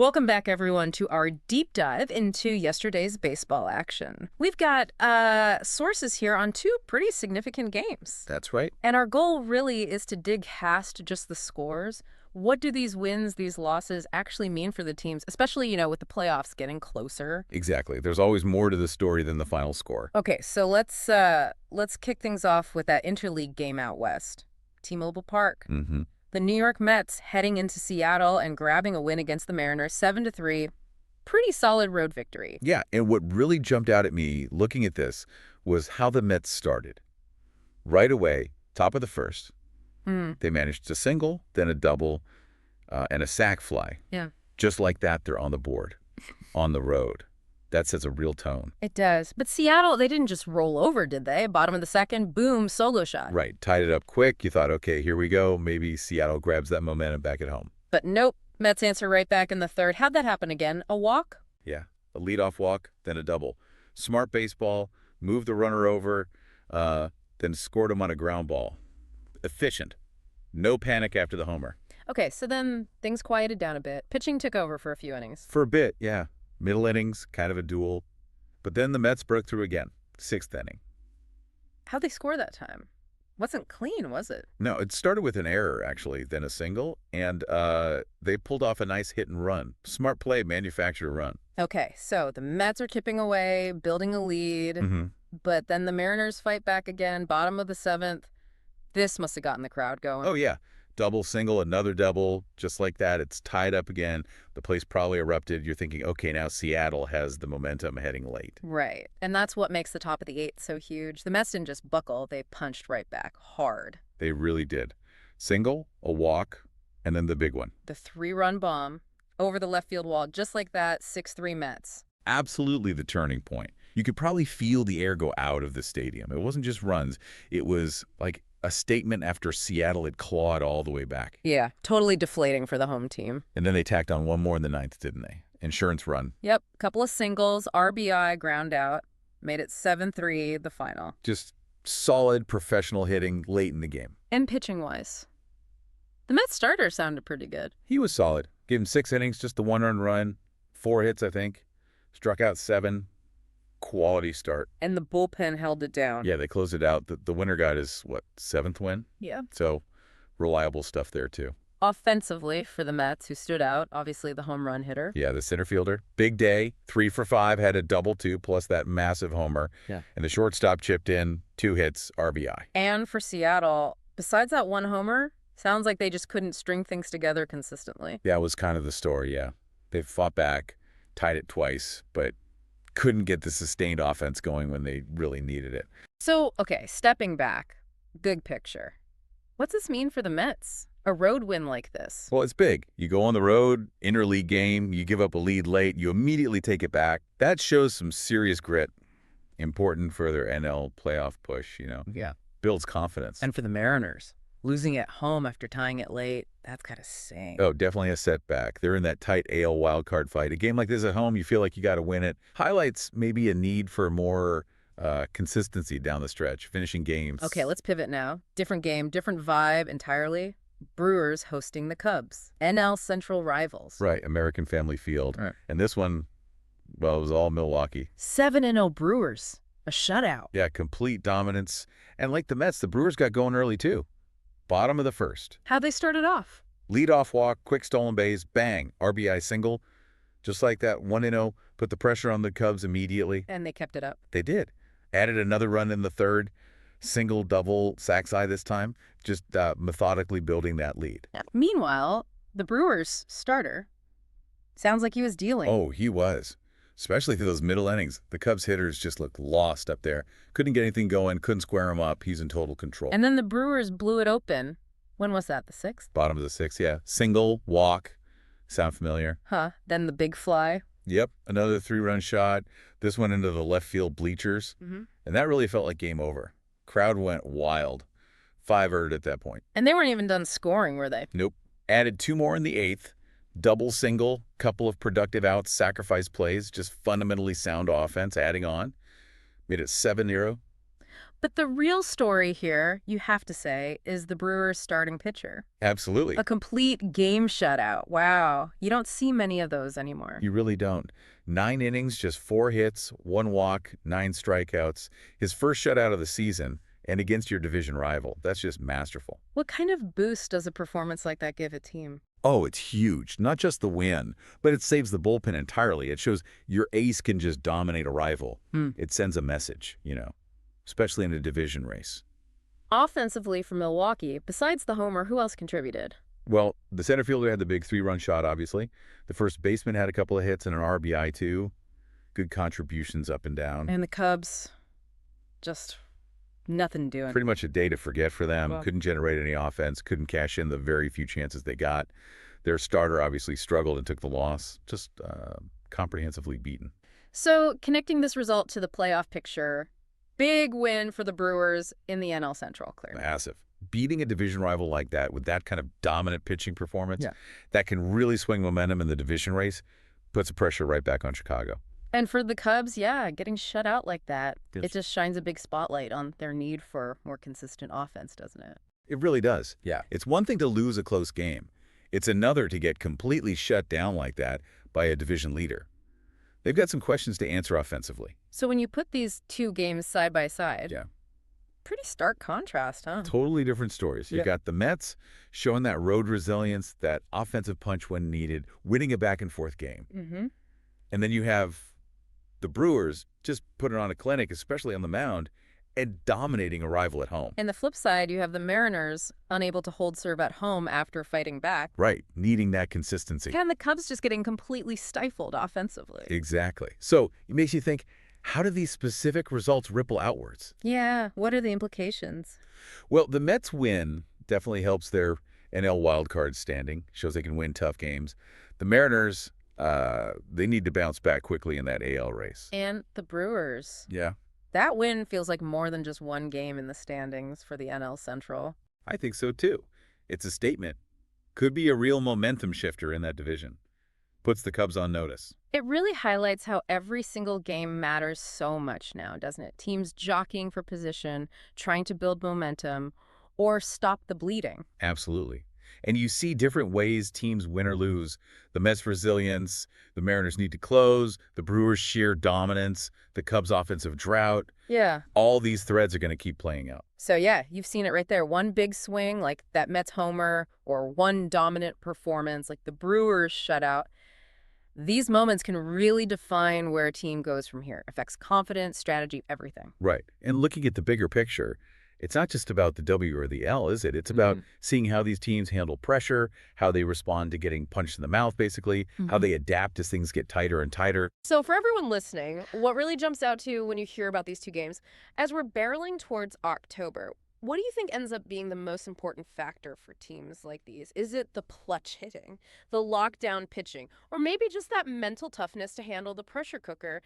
Welcome back, everyone, to our deep dive into yesterday's baseball action. We've got sources here on two pretty significant games. That's right. And our goal really is to dig past just the scores. What do these wins, these losses actually mean for the teams, especially, with the playoffs getting closer? Exactly. There's always more to the story than the final score. Okay, so let's kick things off with that interleague game out west. T-Mobile Park. Mm-hmm. The New York Mets heading into Seattle and grabbing a win against the Mariners, 7-3. Pretty solid road victory. Yeah, and what really jumped out at me looking at this was how the Mets started. Right away, top of the first, they managed a single, then a double, and a sac fly. Yeah. Just like that, they're on the board, on the road. That sets a real tone. It does. But Seattle, they didn't just roll over, did they? Bottom of the second, boom, solo shot. Right. Tied it up quick. You thought, okay, here we go. Maybe Seattle grabs that momentum back at home. But nope. Mets answer right back in the third. How'd that happen again? A walk? Yeah. A leadoff walk, then a double. Smart baseball, moved the runner over, then scored him on a ground ball. Efficient. No panic after the homer. Okay, so then things quieted down a bit. Pitching took over for a few innings. For a bit, yeah. Middle innings, kind of a duel. But then the Mets broke through again. Sixth inning. How'd they score that time? Wasn't clean, was it? No, it started with an error, actually, then a single, and they pulled off a nice hit and run. Smart play, manufactured a run. Okay, so the Mets are chipping away, building a lead, but then the Mariners fight back again, bottom of the seventh. This must have gotten the crowd going. Oh, yeah. Double, single, another double, just like that. It's tied up again. The place probably erupted. You're thinking, okay, now Seattle has the momentum heading late. Right. And that's what makes the top of the eighth so huge. The Mets didn't just buckle. They punched right back hard. They really did. Single, a walk, and then the big one. The 3-run bomb over the left field wall, just like that, 6-3 Mets. Absolutely the turning point. You could probably feel the air go out of the stadium. It wasn't just runs. It was like a statement after Seattle had clawed all the way back. Yeah, totally deflating for the home team. And then they tacked on one more in the ninth, didn't they? Insurance run. Yep, couple of singles, RBI, ground out, made it 7-3, the final. Just solid professional hitting late in the game. And pitching-wise, the Mets starter sounded pretty good. He was solid. Gave him 6 innings, just the 1-run run, 4 hits, I think. Struck out 7. Quality start. And the bullpen held it down. Yeah, they closed it out. The winner got his, 7th win? Yeah. So reliable stuff there, too. Offensively, for the Mets, who stood out, obviously the home run hitter. Yeah, the center fielder. Big day. 3 for 5, had a double, too, plus that massive homer. Yeah. And the shortstop chipped in, 2 hits, RBI. And for Seattle, besides that one homer, sounds like they just couldn't string things together consistently. That was kind of the story, yeah. They fought back, tied it twice, but couldn't get the sustained offense going when they really needed it. So, okay, stepping back, big picture. What's this mean for the Mets? A road win like this? Well, it's big. You go on the road, interleague game, you give up a lead late, you immediately take it back. That shows some serious grit. Important for their NL playoff push, Yeah. Builds confidence. And for the Mariners, losing at home after tying it late, that's gotta sting. Oh, definitely a setback. They're in that tight AL wildcard fight. A game like this at home, you feel like you got to win it. Highlights maybe a need for more consistency down the stretch, finishing games. Okay, let's pivot now. Different game, different vibe entirely. Brewers hosting the Cubs. NL Central rivals. Right, American Family Field. Right. And this one, well, it was all Milwaukee. 7-0 Brewers. A shutout. Yeah, complete dominance. And like the Mets, the Brewers got going early too. Bottom of the first. How'd they started off? Leadoff walk, quick stolen base, bang, RBI single. Just like that, 1-0, put the pressure on the Cubs immediately. And they kept it up. They did. Added another run in the third. Single, double, sac side this time. Just methodically building that lead. Meanwhile, the Brewers starter sounds like he was dealing. Oh, he was. Especially through those middle innings. The Cubs hitters just looked lost up there. Couldn't get anything going, couldn't square him up. He's in total control. And then the Brewers blew it open. When was that, the 6th? Bottom of the 6th, yeah. Single, walk. Sound familiar? Huh. Then the big fly. Yep, another 3-run shot. This went into the left field bleachers. And that really felt like game over. Crowd went wild. 5-earned at that point. And they weren't even done scoring, were they? Nope. Added 2 more in the 8th. Double, single, couple of productive outs, sacrifice plays, just fundamentally sound offense adding on. Made it 7-0. But the real story here, you have to say, is the Brewers' starting pitcher. Absolutely. A complete game shutout. Wow. You don't see many of those anymore. You really don't. 9 innings, just 4 hits, 1 walk, 9 strikeouts. His first shutout of the season, and against your division rival. That's just masterful. What kind of boost does a performance like that give a team? Oh, it's huge. Not just the win, but it saves the bullpen entirely. It shows your ace can just dominate a rival. It sends a message, especially in a division race. Offensively for Milwaukee, besides the homer, who else contributed? Well, the center fielder had the big 3-run shot, obviously. The first baseman had a couple of hits and an RBI, too. Good contributions up and down. And the Cubs, just nothing doing. Pretty much a day to forget for them. Well, couldn't generate any offense, couldn't cash in the very few chances they got. Their starter obviously struggled and took the loss. Just comprehensively beaten. So, connecting this result to the playoff picture, big win for the Brewers in the NL Central, clearly. Massive. Beating a division rival like that with that kind of dominant pitching performance, that can really swing momentum in the division race, puts the pressure right back on Chicago. And for the Cubs, getting shut out like that, it just shines a big spotlight on their need for more consistent offense, doesn't it? It really does. Yeah. It's one thing to lose a close game. It's another to get completely shut down like that by a division leader. They've got some questions to answer offensively. So when you put these two games side by side, Yeah. pretty stark contrast, huh? Totally different stories. You got the Mets showing that road resilience, that offensive punch when needed, winning a back-and-forth game. And then you have the Brewers just putting on a clinic, especially on the mound, and dominating a rival at home. And the flip side, you have the Mariners unable to hold serve at home after fighting back. Right, needing that consistency. And the Cubs just getting completely stifled offensively. Exactly. So it makes you think, how do these specific results ripple outwards? Yeah, what are the implications? Well, the Mets win definitely helps their NL wildcard standing, shows they can win tough games. The Mariners, they need to bounce back quickly in that AL race. And the Brewers. Yeah, That win feels like more than just one game in the standings for the NL Central. I think so too. It's a statement. Could be a real momentum shifter in that division. Puts the Cubs on notice. It really highlights how every single game matters so much now, doesn't it? Teams jockeying for position, trying to build momentum, or stop the bleeding. Absolutely. And you see different ways teams win or lose. The Mets' resilience, the Mariners' need to close, the Brewers' sheer dominance, the Cubs' offensive drought. Yeah. All these threads are going to keep playing out. So yeah, you've seen it right there. One big swing, like that Mets homer, or one dominant performance, like the Brewers shutout. These moments can really define where a team goes from here. Affects confidence, strategy, everything. Right. And looking at the bigger picture, it's not just about the W or the L, is it? It's about seeing how these teams handle pressure, how they respond to getting punched in the mouth, basically, how they adapt as things get tighter and tighter. So for everyone listening, what really jumps out to you when you hear about these two games, as we're barreling towards October, what do you think ends up being the most important factor for teams like these? Is it the clutch hitting, the lockdown pitching, or maybe just that mental toughness to handle the pressure cooker